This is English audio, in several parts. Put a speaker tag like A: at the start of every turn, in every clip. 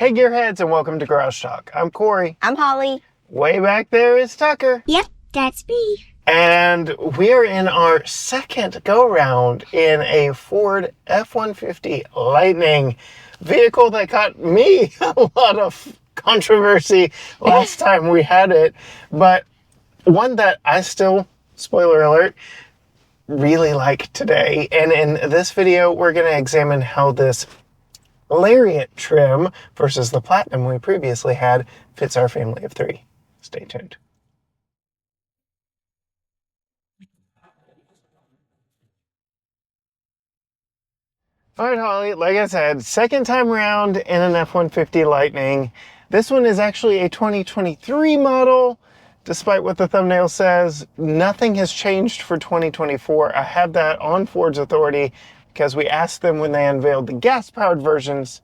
A: Hey Gearheads, and welcome to Garage Talk. I'm Corey.
B: I'm Holly.
A: Way back there is Tucker.
C: Yep, that's me.
A: And we are in our second go-round in a Ford F-150 Lightning vehicle that got me a lot of controversy last time we had it, but one that I still, spoiler alert, really like today. And in this video, we're going to examine how this Lariat trim versus the Platinum we previously had fits our family of three. Stay tuned. All right, Holly, like I said, second time around in an F-150 Lightning. This one is actually a 2023 model. Despite what the thumbnail says, nothing has changed for 2024. I have that on Ford's authority because we asked them when they unveiled the gas-powered versions.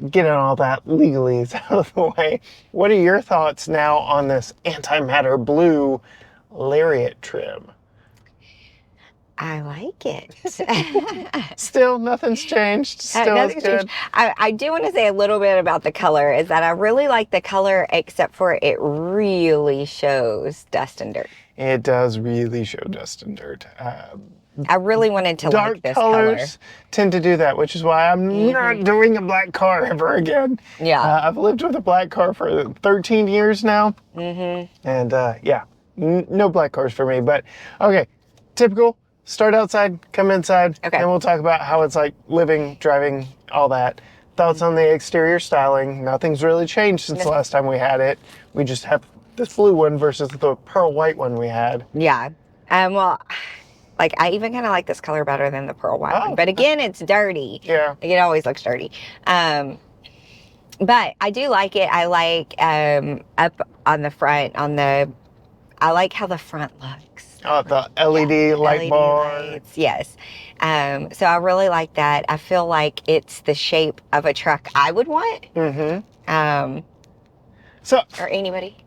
A: Getting all that legalese out of the way. What are your thoughts now on this antimatter blue Lariat trim?
B: I like it.
A: Still, nothing's changed. Still
B: Nothing's
A: good.
B: changed. I do want to say a little bit about the color, is that I really like the color, except for it really shows dust and dirt.
A: It does really show dust and dirt.
B: I really wanted to like this color.
A: Dark colors tend to do that, which is why I'm not doing a black car ever again.
B: Yeah.
A: I've lived with a black car for 13 years now. And yeah, no black cars for me. But okay, typical. Start outside, come inside,
B: okay,
A: and we'll talk about how it's like living, driving, all that. Thoughts on the exterior styling. Nothing's really changed since the last time we had it. We just have this blue one versus the pearl white one we had.
B: Yeah. Well, like, I even kind of like this color better than the pearl white one. But again, it's dirty.
A: Yeah.
B: It always looks dirty. But I do like it. I like up on the front, I like how the front looks.
A: Oh, the LED light bar.
B: Lights, yes. So I really like that. I feel like it's the shape of a truck I would want.
A: So,
B: or anybody.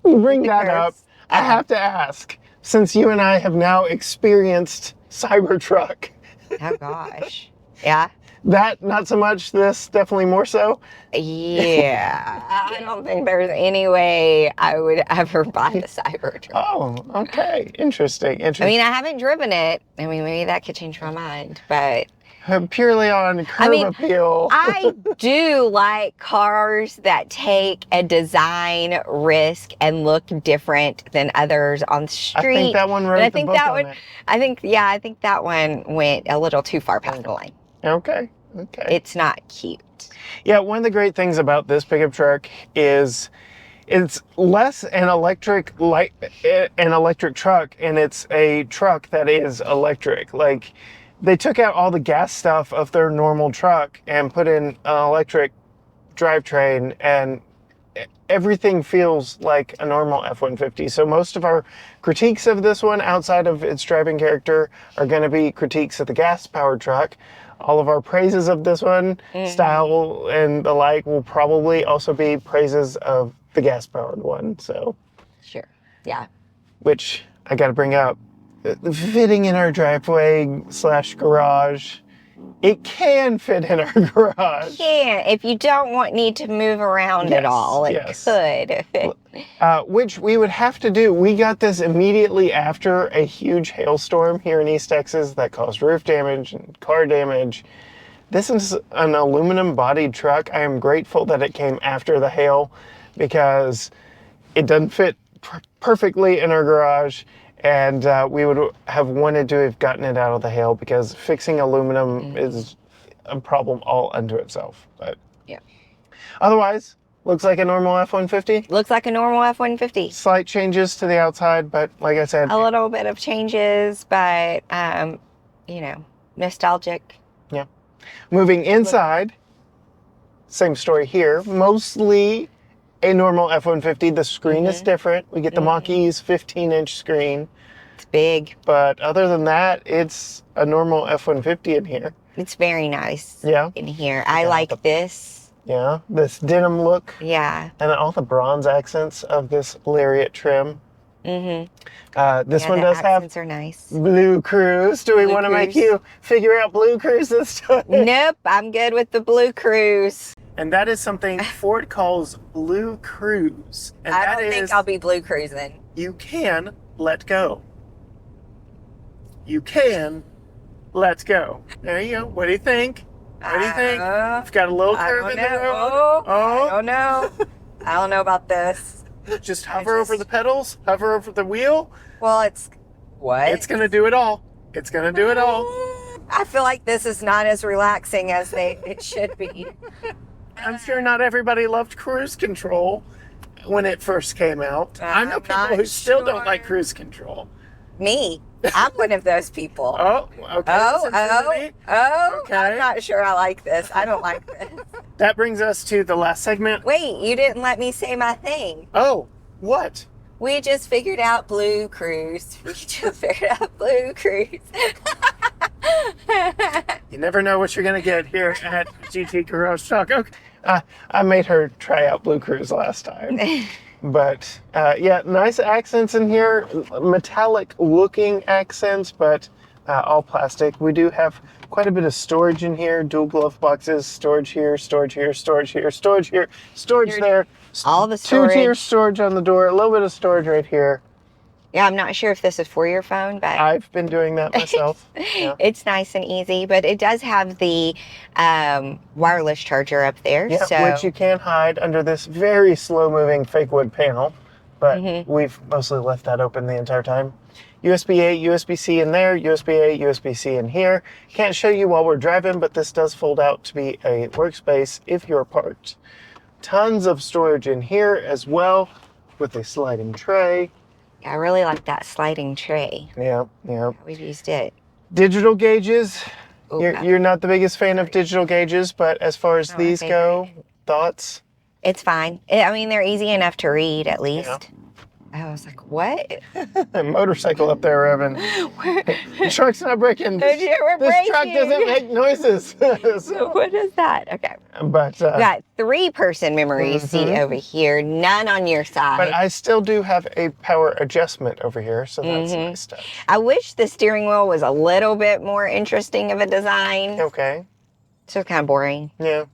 A: Bring that up. I have to ask, since you and I have now experienced Cybertruck.
B: Oh gosh. Yeah.
A: That, not so much. This, definitely more so.
B: Yeah. I don't think there's any way I would ever buy the Cybertruck.
A: Oh, okay. Interesting.
B: I mean, I haven't driven it. I mean, maybe that could change my mind, but
A: purely on curb appeal.
B: I do like cars that take a design risk and look different than others on the street.
A: I think that one wrote the book on it.
B: I think that one went a little too far past the line.
A: Okay. Okay.
B: It's not cute.
A: Yeah, one of the great things about this pickup truck is it's less an electric truck, and it's a truck that is electric. Like, they took out all the gas stuff of their normal truck and put in an electric drivetrain, and everything feels like a normal F-150. So most of our critiques of this one, outside of its driving character, are going to be critiques of the gas-powered truck. All of our praises of this one, style and the like, will probably also be praises of the gas-powered one. So,
B: sure, yeah.
A: Which I got to bring up, fitting in our driveway / garage. It can fit in our garage.
B: Can, if you don't need to move around at all, it could.
A: Which we would have to do. We got this immediately after a huge hailstorm here in East Texas that caused roof damage and car damage. This is an aluminum bodied truck. I am grateful that it came after the hail because it doesn't fit perfectly in our garage. And we would have wanted to have gotten it out of the hail because fixing aluminum is a problem all unto itself. But
B: yeah. Otherwise,
A: looks like a normal F-150.
B: Looks like a normal F-150.
A: Slight changes to the outside, but like I said,
B: a little bit of changes, but you know, nostalgic.
A: Yeah. Moving inside, same story here. Mostly a normal F-150. The screen is different. We get the Mach-E's 15-inch screen.
B: It's big.
A: But other than that, it's a normal F-150 in here.
B: It's very nice in here. I like this.
A: Yeah, this denim look.
B: Yeah.
A: And all the bronze accents of this Lariat trim. This one does have
B: accents are nice.
A: Blue Cruise. Do we want to make you figure out Blue Cruise this time?
B: Nope, I'm good with the Blue Cruise.
A: And that is something Ford calls Blue Cruise. And
B: I
A: that
B: don't think
A: is,
B: I'll be blue cruising.
A: you can let go. You can let go. There you go. What do you think? What do you think? It's got a little curve in the road.
B: I don't know. I don't know about this.
A: Just hover over the pedals, hover over the wheel.
B: Well, it's what?
A: It's going to do it all. It's going to do it all.
B: I feel like this is not as relaxing as it should be.
A: I'm sure not everybody loved cruise control when it first came out. I know people who still don't like cruise control.
B: Me. I'm one of those people.
A: Oh, okay. Okay.
B: I'm not sure I like this. I don't like this.
A: That brings us to the last segment.
B: Wait, you didn't let me say my thing.
A: Oh, what?
B: We just figured out Blue Cruise.
A: You never know what you're going to get here at GT Garage Talk. Okay. I made her try out Blue Cruise last time. But yeah, nice accents in here, metallic looking accents, but all plastic. We do have quite a bit of storage in here, dual glove boxes, storage here, storage here, storage here, storage here, storage there.
B: All the storage.
A: 2-tier storage on the door, a little bit of storage right here.
B: Yeah, I'm not sure if this is for your phone, but
A: I've been doing that myself. Yeah.
B: It's nice and easy, but it does have the wireless charger up there.
A: Yeah,
B: so.
A: which you can hide under this very slow-moving fake wood panel, but we've mostly left that open the entire time. USB-A, USB-C in there, USB-A, USB-C in here. Can't show you while we're driving, but this does fold out to be a workspace if you're parked. Tons of storage in here as well with a sliding tray.
B: I really like that sliding tray.
A: Yeah.
B: We've used it.
A: Digital gauges.
B: Ooh,
A: You're not the biggest fan of digital gauges, but as far as these go, thoughts?
B: It's fine. I mean, they're easy enough to read, at least.
A: Yeah.
B: I was like, what?
A: A motorcycle up there, Evan. The truck's not breaking. This truck doesn't make noises. So,
B: what is that? Okay.
A: But
B: We got 3-person memory seat over here, none on your side.
A: But I still do have a power adjustment over here, so that's nice stuff.
B: I wish the steering wheel was a little bit more interesting of a design.
A: Okay.
B: So kind of boring.
A: Yeah.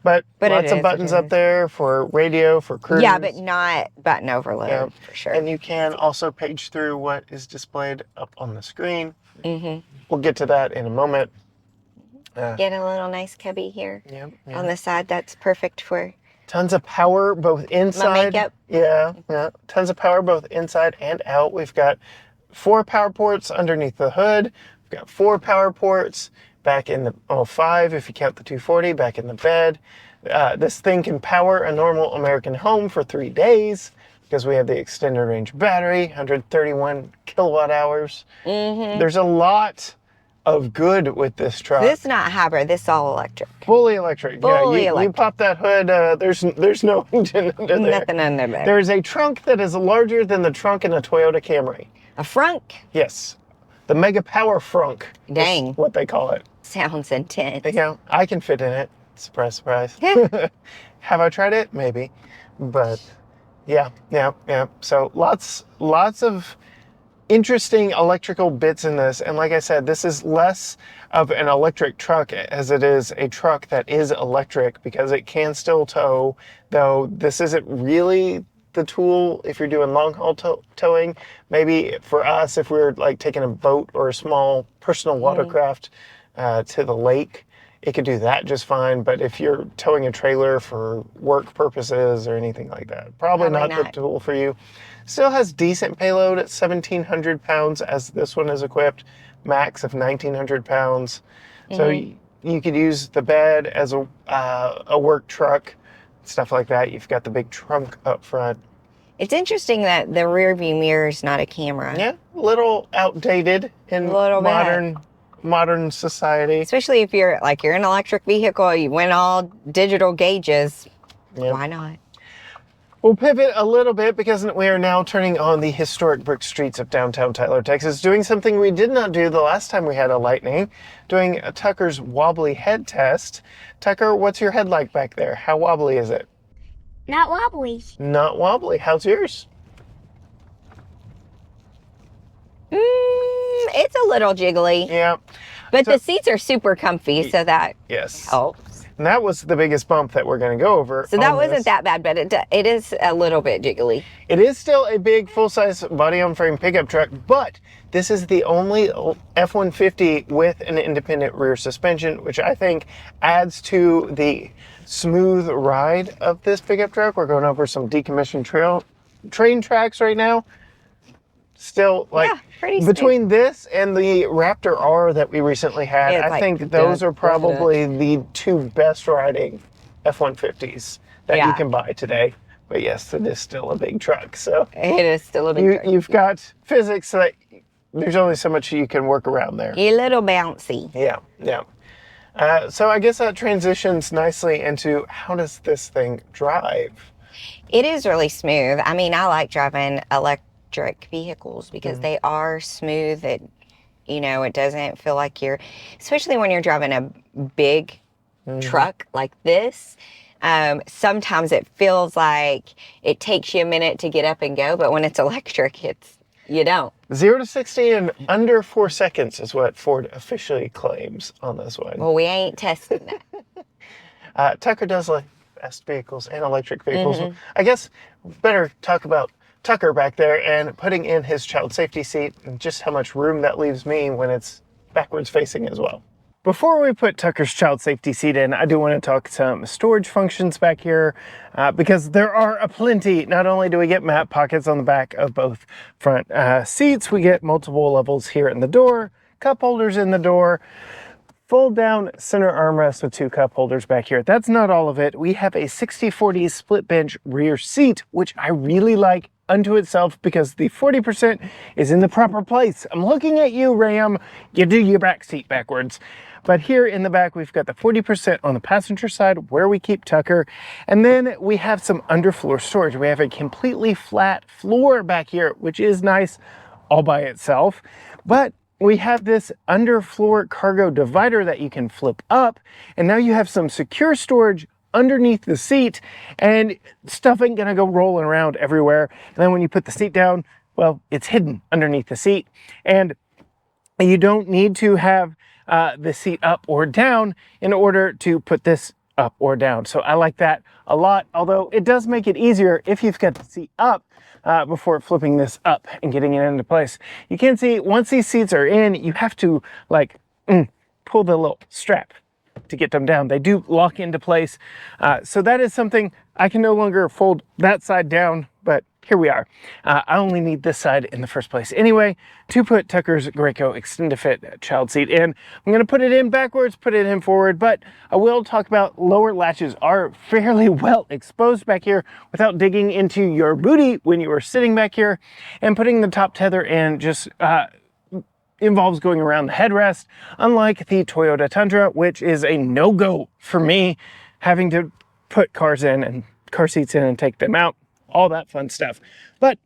A: But lots of buttons up there for radio, for cruise.
B: Yeah, but not button overload, for sure.
A: And you can also page through what is displayed up on the screen. We'll get to that in a moment.
B: Get a little nice cubby here on the side. That's perfect for
A: tons of power both inside.
B: My makeup.
A: Yeah. Tons of power both inside and out. We've got 4 power ports underneath the hood. We've got 4 power ports back in the 5 if you count the 240 back in the bed. This thing can power a normal American home for 3 days because we have the extended range battery, 131 kilowatt hours. There's a lot of good with this truck.
B: This not hybrid. This all electric.
A: Fully electric.
B: Fully electric.
A: You pop that hood. There's no engine under there.
B: Nothing under there.
A: There is a trunk that is larger than the trunk in a Toyota Camry.
B: A frunk.
A: Yes, the Mega Power Frunk.
B: Dang.
A: Is what they call it.
B: Sounds intense.
A: Yeah, I can fit in it. Surprise, surprise. Have I tried it? Maybe, but yeah. So lots of interesting electrical bits in this, and like I said, this is less of an electric truck as it is a truck that is electric because it can still tow, though this isn't really the tool if you're doing long haul towing. Maybe for us, if we were like taking a boat or a small personal watercraft to the lake, it could do that just fine. But if you're towing a trailer for work purposes or anything like that, probably not the tool for you. Still has decent payload at 1,700 pounds as this one is equipped, max of 1,900 pounds. So you could use the bed as a work truck, stuff like that. You've got the big trunk up front.
B: It's interesting that the rear view mirror is not a camera.
A: Yeah, a little outdated in modern society.
B: Especially if you're an electric vehicle, you went all digital gauges.
A: Yep.
B: Why not?
A: We'll pivot a little bit because we are now turning on the historic brick streets of downtown Tyler, Texas, doing something we did not do the last time we had a Lightning, doing Tucker's wobbly head test. Tucker, what's your head like back there? How wobbly is it?
C: Not wobbly.
A: Not wobbly. How's yours?
B: It's a little jiggly.
A: Yeah.
B: But the seats are super comfy, so that
A: yes.
B: helps.
A: And that was the biggest bump that we're going to go over.
B: So that
A: on
B: wasn't
A: this.
B: that bad, but it is a little bit jiggly.
A: It is still a big full-size body-on-frame pickup truck, but this is the only F-150 with an independent rear suspension, which I think adds to the smooth ride of this pickup truck. We're going over some decommissioned train tracks right now. Still, like,
B: Yeah, pretty
A: between this and the Raptor R that we recently had,
B: Yeah, it's
A: I
B: like
A: think those are probably the two best riding F-150s that you can buy today. But yes, it is still a big truck. So
B: it is still a big truck.
A: You've got physics that there's only so much you can work around there.
B: A little bouncy.
A: Yeah, yeah. So I guess that transitions nicely into how does this thing drive?
B: It is really smooth. I mean, I like driving electric vehicles because they are smooth. It doesn't feel like especially when you're driving a big truck like this. Sometimes it feels like it takes you a minute to get up and go, but when it's electric, you don't.
A: 0 to 60 in under 4 seconds is what Ford officially claims on this one.
B: Well, we ain't testing that.
A: Tucker does like fast vehicles and electric vehicles. I guess better talk about Tucker back there and putting in his child safety seat and just how much room that leaves me when it's backwards facing as well. Before we put Tucker's child safety seat in, I do want to talk some storage functions back here because there are aplenty. Not only do we get map pockets on the back of both front seats, we get multiple levels here in the door, cup holders in the door, fold down center armrest with 2 cup holders back here. That's not all of it. We have a 60/40 split bench rear seat, which I really like unto itself because the 40% is in the proper place. I'm looking at you, Ram. You do your back seat backwards. But here in the back, we've got the 40% on the passenger side where we keep Tucker. And then we have some underfloor storage. We have a completely flat floor back here, which is nice all by itself. But we have this underfloor cargo divider that you can flip up. And now you have some secure storage underneath the seat, and stuff ain't gonna go rolling around everywhere. And then when you put the seat down, well, it's hidden underneath the seat. And you don't need to have the seat up or down in order to put this up or down. So I like that a lot, although it does make it easier if you've got the seat up before flipping this up and getting it into place. You can see once these seats are in, you have to like pull the little strap to get them down. They do lock into place. So that is something I can no longer fold that side down, but here we are. I only need this side in the first place anyway to put Tucker's Graco Extend-to-Fit child seat in. I'm going to put it in backwards, put it in forward, but I will talk about lower latches are fairly well exposed back here without digging into your booty when you are sitting back here, and putting the top tether in just involves going around the headrest, unlike the Toyota Tundra, which is a no-go for me, having to put cars in and car seats in and take them out, all that fun stuff. But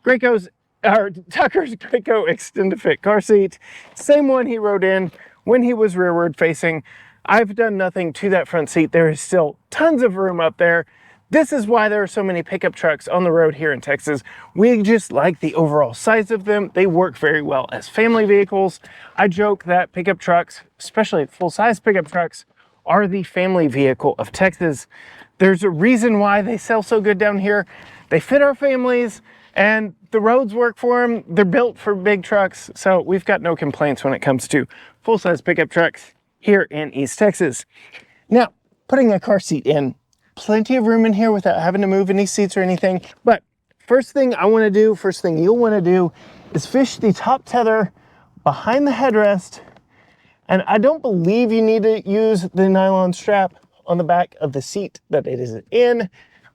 A: Tucker's Graco Extend-to-Fit car seat, same one he rode in when he was rearward facing. I've done nothing to that front seat. There is still tons of room up there. This is why there are so many pickup trucks on the road here in Texas. We just like the overall size of them. They work very well as family vehicles. I joke that pickup trucks, especially full-size pickup trucks, are the family vehicle of Texas. There's a reason why they sell so good down here. They fit our families and the roads work for them. They're built for big trucks. So we've got no complaints when it comes to full-size pickup trucks here in East Texas. Now, putting a car seat in, plenty of room in here without having to move any seats or anything. But first thing you'll want to do is fish the top tether behind the headrest. And I don't believe you need to use the nylon strap on the back of the seat that it is in,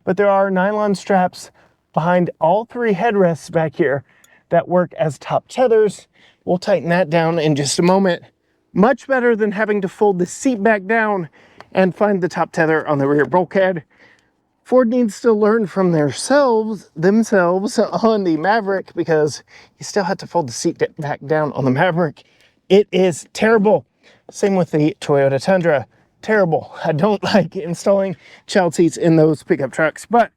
A: but there are nylon straps behind all 3 headrests back here that work as top tethers. We'll tighten that down in just a moment. Much better than having to fold the seat back down and find the top tether on the rear bulkhead. Ford needs to learn from themselves on the Maverick, because you still have to fold the seat back down on the Maverick. It is terrible. Same with the Toyota Tundra. Terrible. I don't like installing child seats in those pickup trucks, but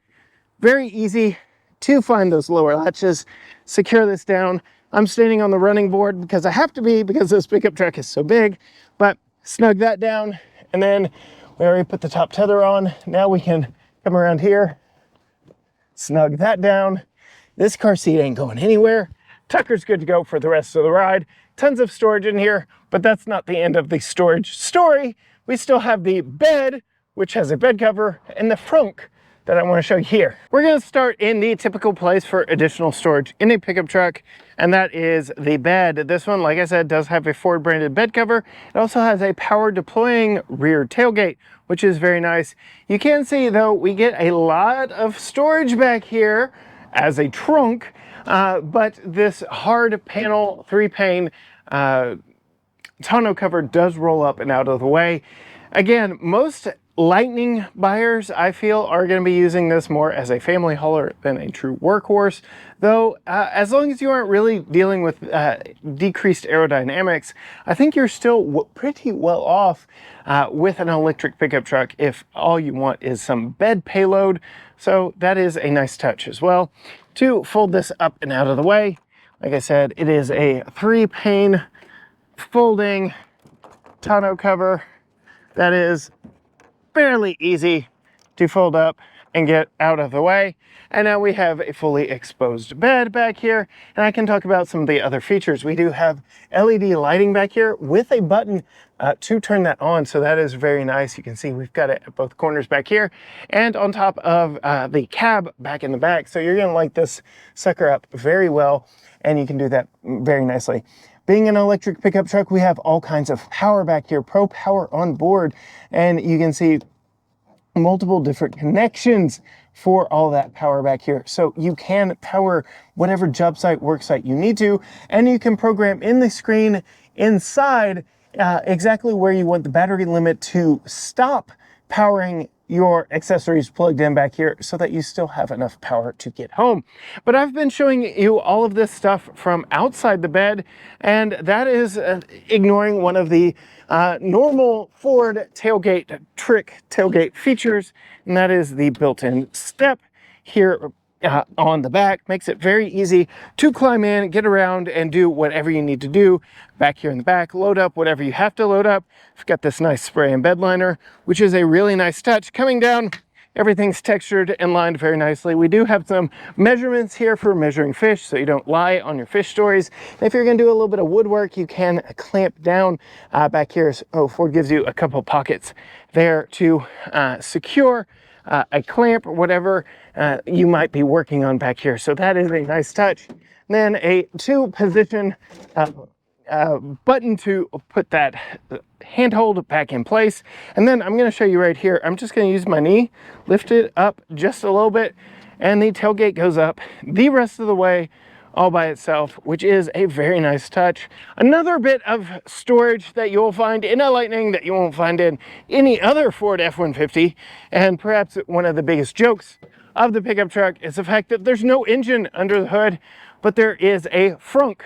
A: very easy to find those lower latches. Secure this down. I'm standing on the running board because I have to be, because this pickup truck is so big, but snug that down. And then We already put the top tether on. Now we can come around here, snug that down. This car seat ain't going anywhere. Tucker's good to go for the rest of the ride. Tons of storage in here, but that's not the end of the storage story. We still have the bed, which has a bed cover, and the frunk that I want to show you here. We're going to start in the typical place for additional storage in a pickup truck, and that is the bed. This one, like I said, does have a Ford branded bed cover. It also has a power deploying rear tailgate, which is very nice. You can see though, we get a lot of storage back here as a trunk, but this hard panel 3-pane tonneau cover does roll up and out of the way. Again, most Lightning buyers, I feel, are going to be using this more as a family hauler than a true workhorse. Though, as long as you aren't really dealing with decreased aerodynamics, I think you're still pretty well off with an electric pickup truck if all you want is some bed payload. So that is a nice touch as well. To fold this up and out of the way, like I said, it is a 3-pane folding tonneau cover that is fairly easy to fold up and get out of the way. And now we have a fully exposed bed back here, and I can talk about some of the other features. We do have LED lighting back here with a button to turn that on, so that is very nice. You can see we've got it at both corners back here and on top of the cab back in the back. So you're gonna light this sucker up very well, and you can do that very nicely. Being an electric pickup truck, we have all kinds of power back here, Pro Power on board, and you can see multiple different connections for all that power back here. So you can power whatever job site, work site you need to, and you can program in the screen inside exactly where you want the battery limit to stop powering your accessories plugged in back here so that you still have enough power to get home. But I've been showing you all of this stuff from outside the bed, and that is ignoring one of the normal Ford tailgate tailgate features, and that is the built-in step here on the back. Makes it very easy to climb in, get around, and do whatever you need to do back here in the back. Load up whatever you have to load up. We've got this nice spray and bed liner, which is a really nice touch. Coming down, everything's textured and lined very nicely. We do have some measurements here for measuring fish, so you don't lie on your fish stories. And if you're going to do a little bit of woodwork, you can clamp down back here. So Ford gives you a couple pockets there to secure a clamp or whatever you might be working on back here. So that is a nice touch. Then a 2-position button to put that handhold back in place. And then I'm going to show you right here. I'm just going to use my knee, lift it up just a little bit, and the tailgate goes up the rest of the way all by itself, which is a very nice touch. Another bit of storage that you'll find in a Lightning that you won't find in any other Ford F-150, and perhaps one of the biggest jokes of the pickup truck is the fact that there's no engine under the hood, but there is a front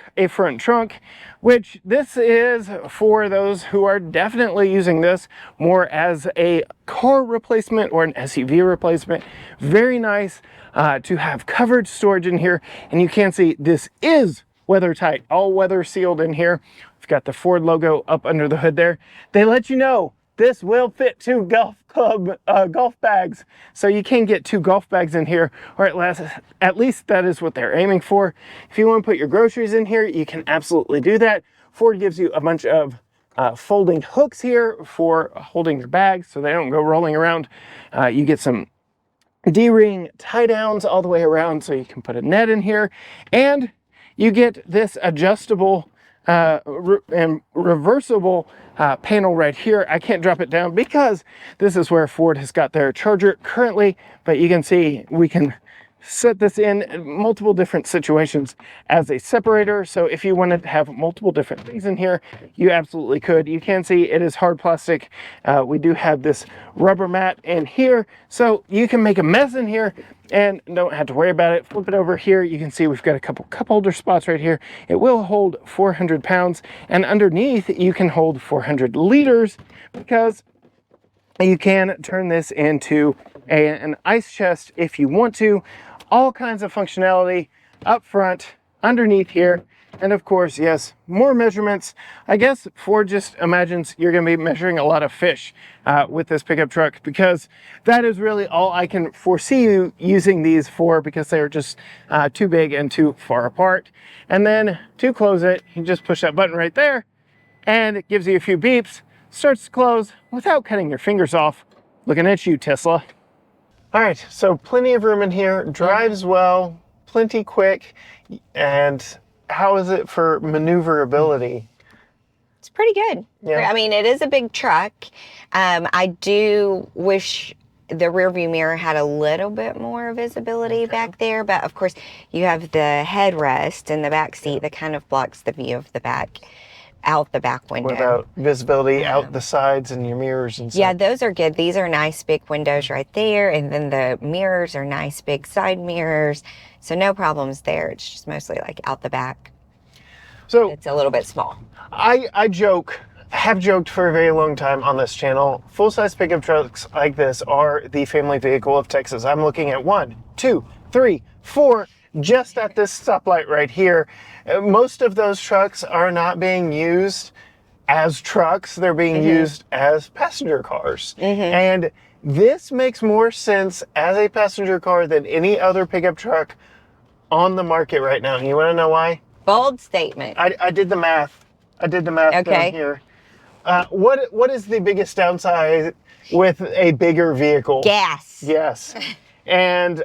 A: trunk, which this is for those who are definitely using this more as a car replacement or an SUV replacement. Very nice to have covered storage in here, and you can see this is weather tight, all weather sealed in here. We've got the Ford logo up under the hood there. They let you know this will fit 2 golf bags, so you can get 2 golf bags in here, or at least that is what they're aiming for. If you want to put your groceries in here, you can absolutely do that. Ford gives you a bunch of folding hooks here for holding your bags so they don't go rolling around. You get some D-ring tie downs all the way around so you can put a net in here, and you get this adjustable and reversible panel right here. I can't drop it down because this is where Ford has got their charger currently, but you can see we can set this in multiple different situations as a separator. So if you wanted to have multiple different things in here, you absolutely could. You can see it is hard plastic. We do have this rubber mat in here, so you can make a mess in here and don't have to worry about it. Flip it over here. You can see we've got a couple cup holder spots right here. It will hold 400 pounds, and underneath you can hold 400 liters because you can turn this into an ice chest if you want to. All kinds of functionality up front, underneath here, And of course, yes, more measurements. I guess Ford just imagines you're going to be measuring a lot of fish with this pickup truck, because that is really all I can foresee you using these for, because they're just too big and too far apart. And then to close it, you just push that button right there and it gives you a few beeps, starts to close without cutting your fingers off. Looking at you, Tesla. All right, so plenty of room in here, drives well, plenty quick. And how is it for maneuverability?
B: It's pretty good.
A: Yeah.
B: I mean, it is a big truck. I do wish the rear view mirror had a little bit more visibility back there, but of course you have the headrest in the back seat that kind of blocks the view of the back, out the back window.
A: Without visibility out the sides and your mirrors and stuff.
B: Yeah, those are good. These are nice big windows right there, and then the mirrors are nice big side mirrors, so no problems there. It's just mostly like out the back.
A: So
B: It's a little bit small.
A: I have joked for a very long time on this channel, full-size pickup trucks like this are the family vehicle of Texas. I'm looking at 1, 2, 3, 4, just at this stoplight right here. Most of those trucks are not being used as trucks, they're being used as passenger cars. And this makes more sense as a passenger car than any other pickup truck on the market right now. You want to know why?
B: Bold statement.
A: I did the math. Down here. What is the biggest downside with a bigger vehicle?
B: Gas.
A: Yes. And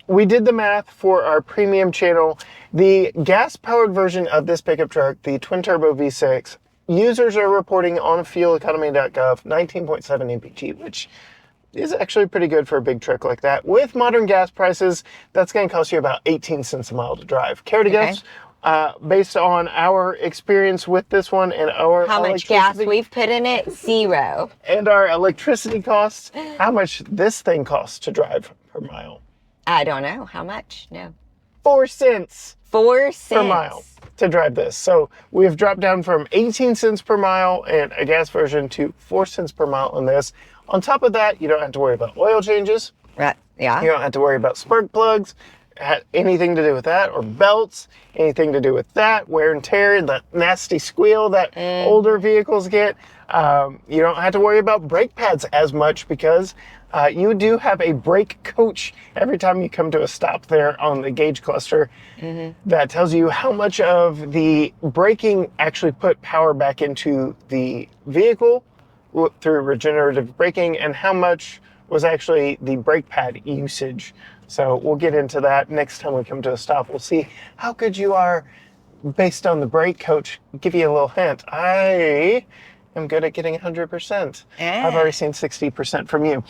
A: we did the math for our premium channel. The gas-powered version of this pickup truck, the twin-turbo V6, users are reporting on fueleconomy.gov 19.7 mpg, which is actually pretty good for a big truck like that. With modern gas prices, that's going to cost you about 18 cents a mile to drive. Care to guess? Based on our experience with this one and our
B: How much gas we've put in it? 0.
A: and our electricity costs, how much this thing costs to drive per mile?
B: I don't know. How much? No.
A: 4 cents
B: 4 cents
A: per mile to drive this. So we've dropped down from 18 cents per mile in a gas version to 4 cents per mile in this. On top of that, you don't have to worry about oil changes.
B: Right. Yeah.
A: You don't have to worry about spark plugs, anything to do with that, or belts, anything to do with that, wear and tear, that nasty squeal that older vehicles get. You don't have to worry about brake pads as much, because you do have a brake coach every time you come to a stop there on the gauge cluster that tells you how much of the braking actually put power back into the vehicle through regenerative braking, and how much was actually the brake pad usage. So we'll get into that next time we come to a stop. We'll see how good you are based on the brake coach. Give you a little hint. I am good at getting 100%. I've already seen 60% from you.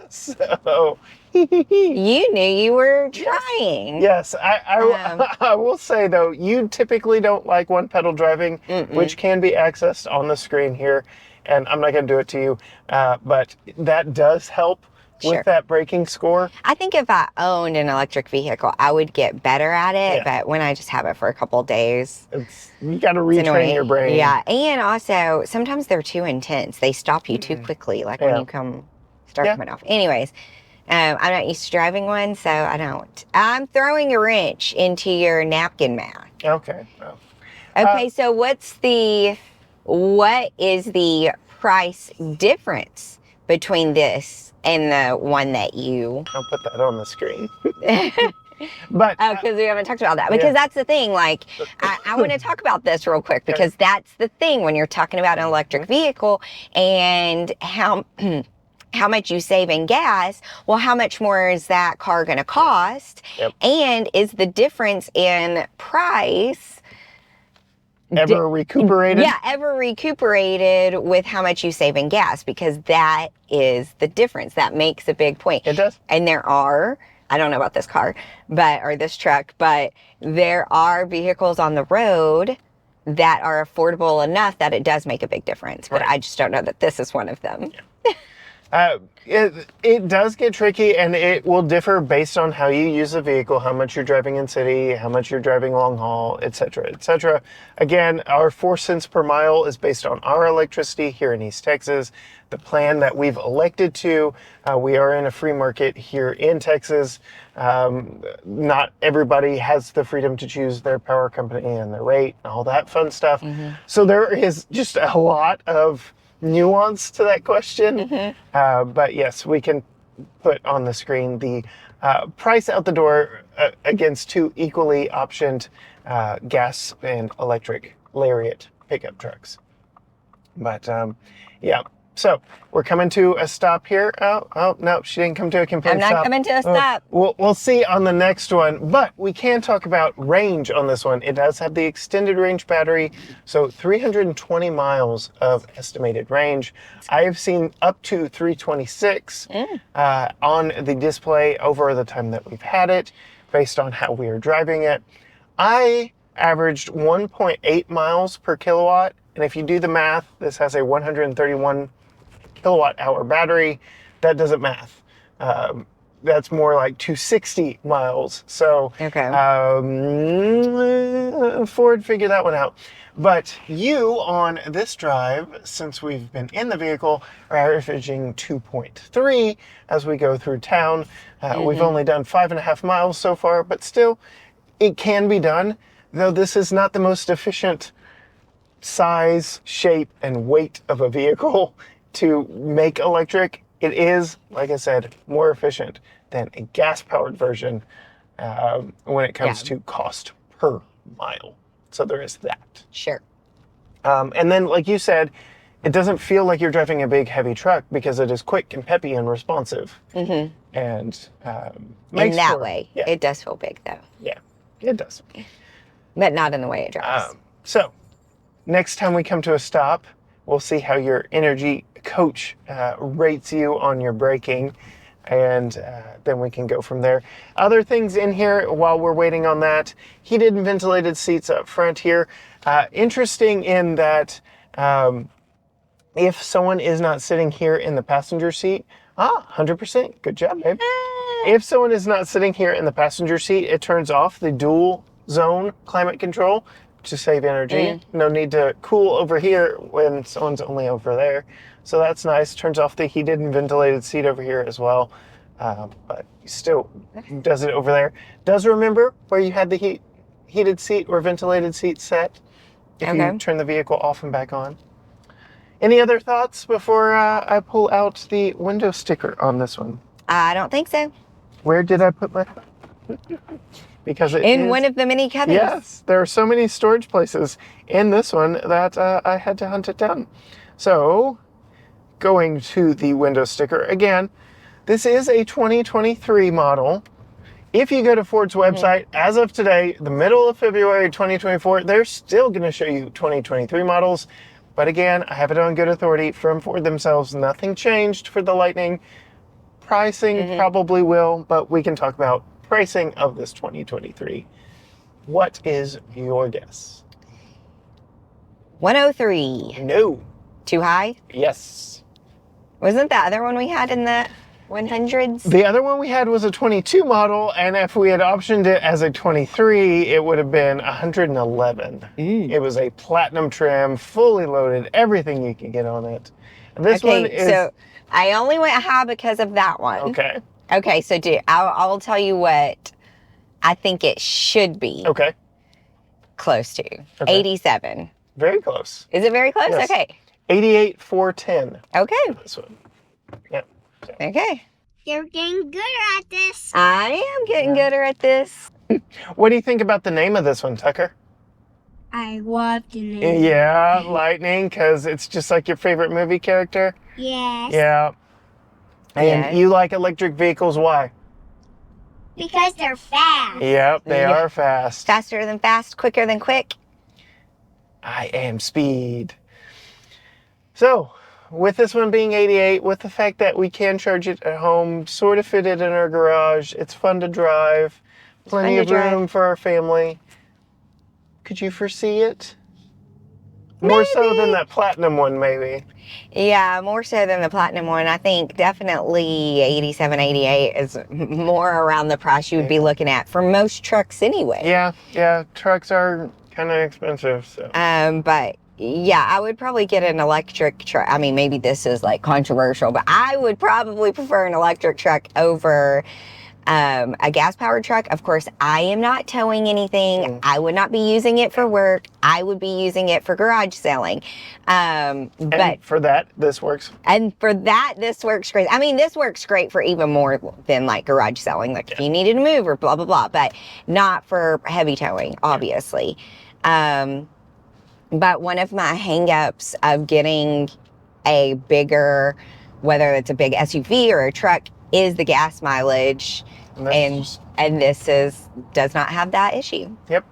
A: So
B: You knew you were trying.
A: yes, I will say though, you typically don't like one pedal driving, which can be accessed on the screen here. And I'm not going to do it to you, but that does help with that braking score.
B: I think if I owned an electric vehicle, I would get better at it. But when I just have it for a couple of days,
A: You got to retrain your brain.
B: Yeah, and also sometimes they're too intense. They stop you too quickly, like when you start coming off. Anyways, I'm not used to driving one, so I don't. I'm throwing a wrench into your napkin math.
A: Okay. Well,
B: Okay, so what is the price difference between this and the one that you...
A: I'll put that on the screen. But
B: because we haven't talked about that. Because that's the thing, like, I want to talk about this real quick, because that's the thing when you're talking about an electric vehicle and how much you save in gas. Well, how much more is that car going to cost? And is the difference in price
A: ever recuperated?
B: Yeah, ever recuperated with how much you save in gas, because that is the difference. That makes a big point.
A: It does.
B: And there are, I don't know about this car, or this truck, but there are vehicles on the road that are affordable enough that it does make a big difference. But I just don't know that this is one of them.
A: It does get tricky, and it will differ based on how you use the vehicle, how much you're driving in city, how much you're driving long haul, etc., etc. Again, our 4 cents per mile is based on our electricity here in East Texas. The plan that we've elected to, we are in a free market here in Texas. Not everybody has the freedom to choose their power company and their rate and all that fun stuff. So there is just a lot of nuance to that question. But yes, we can put on the screen the price out the door against 2 equally optioned gas and electric Lariat pickup trucks. But yeah, so we're coming to a stop here. Oh no, she didn't come to a complete stop.
B: I'm not coming to a stop.
A: We'll see on the next one, but we can talk about range on this one. It does have the extended range battery, so 320 miles of estimated range. I have seen up to 326 on the display over the time that we've had it, based on how we are driving it. I averaged 1.8 miles per kilowatt, and if you do the math, this has a 131 kilowatt hour battery. That doesn't math. That's more like 260 miles. So Ford, figure that one out. But you on this drive, since we've been in the vehicle, are averaging 2.3 as we go through town. We've only done 5.5 miles so far, but still, it can be done. Though this is not the most efficient size, shape, and weight of a vehicle to make electric, it is, like I said, more efficient than a gas-powered version when it comes to cost per mile. So there is that.
B: Sure.
A: And then, like you said, it doesn't feel like you're driving a big, heavy truck because it is quick and peppy and responsive. And
B: in that way, it does feel big, though.
A: Yeah, it does.
B: But not in the way it drives.
A: So next time we come to a stop, we'll see how your energy coach rates you on your braking, and then we can go from there. Other things in here while we're waiting on that: heated and ventilated seats up front here. Interesting in that if someone is not sitting here in the passenger seat, 100%, good job, babe. If someone is not sitting here in the passenger seat, it turns off the dual zone climate control to save energy. No need to cool over here when someone's only over there. So that's nice. Turns off the heated and ventilated seat over here as well. But still does it over there. Does remember where you had the heated seat or ventilated seat set if you turn the vehicle off and back on. Any other thoughts before I pull out the window sticker on this one?
B: I don't think so.
A: Where did I put my... Because it
B: in
A: is,
B: one of the many cubbies.
A: Yes, there are so many storage places in this one that I had to hunt it down. So, going to the window sticker again, this is a 2023 model. If you go to Ford's website, as of today, the middle of February 2024, they're still going to show you 2023 models. But again, I have it on good authority from Ford themselves. Nothing changed for the Lightning. Pricing probably will, but we can talk about pricing of this 2023. What is your guess?
B: 103.
A: No.
B: Too high?
A: Yes.
B: Wasn't the other one we had in the 100s?
A: The other one we had was a 22 model, and if we had optioned it as a 23, it would have been 111. It was a platinum trim, fully loaded, everything you can get on it. And this one is...
B: so I only went high because of that one.
A: Okay.
B: Okay, so I'll tell you what I think it should be.
A: Okay.
B: Close to. 87.
A: Very close.
B: Is it very close?
A: Yes.
B: Okay.
A: 88,410.
B: Okay.
A: This one. Yeah. So.
B: Okay.
C: You're getting gooder at this.
B: I am getting gooder at this.
A: What do you think about the name of this one, Tucker?
C: I love the name.
A: Yeah, Lightning, because it's just like your favorite movie character.
C: Yes.
A: Yeah. And you like electric vehicles, why?
C: Because they're fast.
A: Yep, they are fast.
B: Faster than fast, quicker than quick.
A: I am speed. So, with this one being 88, with the fact that we can charge it at home, sort of fit it in our garage, it's fun to drive, plenty of room for our family. Could you foresee it More so than that platinum one, maybe.
B: Yeah, more so than the platinum one. I think definitely 87, 88 is more around the price you would be looking at for most trucks anyway.
A: Yeah, trucks are kind of expensive, so.
B: But yeah, I would probably get an electric truck. I mean, maybe this is like controversial, but I would probably prefer an electric truck over a gas-powered truck. Of course, I am not towing anything. I would not be using it for work. I would be using it for garage selling. But
A: for that, this works.
B: And for that, this works great. I mean, this works great for even more than like garage selling, like if you needed to move or blah, blah, blah, but not for heavy towing, obviously. But one of my hangups of getting a bigger, whether it's a big SUV or a truck, is the gas mileage. And this does not have that issue.
A: Yep.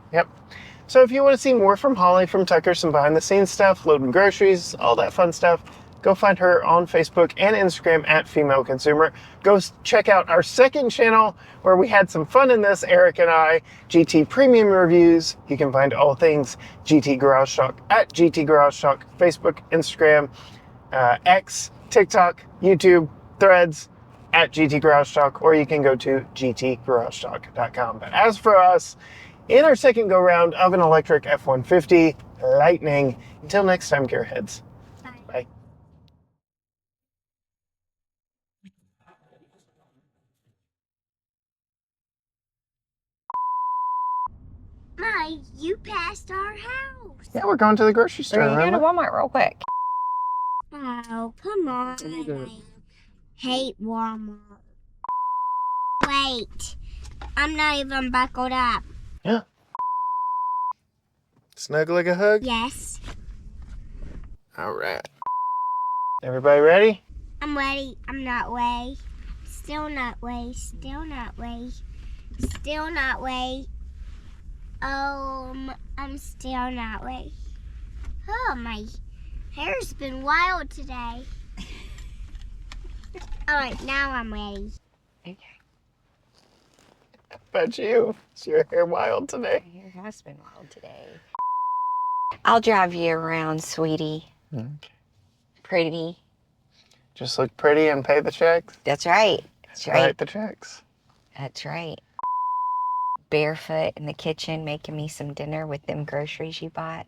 A: So if you want to see more from Holly from Tucker, some behind the scenes stuff, loading groceries, all that fun stuff, go find her on Facebook and Instagram at Female Consumer. Go check out our second channel where we had some fun in this, Eric and I, GT Premium Reviews. You can find all things GT Garage Talk at GT Garage Talk, Facebook, Instagram, X, TikTok, YouTube, Threads, at GT Garage Talk, or you can go to gtgaragetalk.com. But as for us, in our second go-round of an electric F-150 Lightning, until next time, gearheads. Bye.
C: Ma, you passed our house.
A: Yeah, we're going to the grocery store.
B: We're going to Walmart real quick.
C: Oh, come on. I hate Walmart. Wait, I'm not even buckled up.
A: Yeah. Snug like a hug?
C: Yes.
A: All right. Everybody ready?
C: I'm ready. I'm not way. Still not way. Still not way. Still not way. I'm still not way. Oh, my hair's been wild today. All right, now I'm ready.
B: Okay.
A: About you. Is your hair wild today?
B: My hair has been wild today. I'll drive you around, sweetie.
A: Okay.
B: Pretty.
A: Just look pretty and pay the checks.
B: That's right. That's right.
A: Write the checks.
B: That's right. Barefoot in the kitchen making me some dinner with them groceries you bought.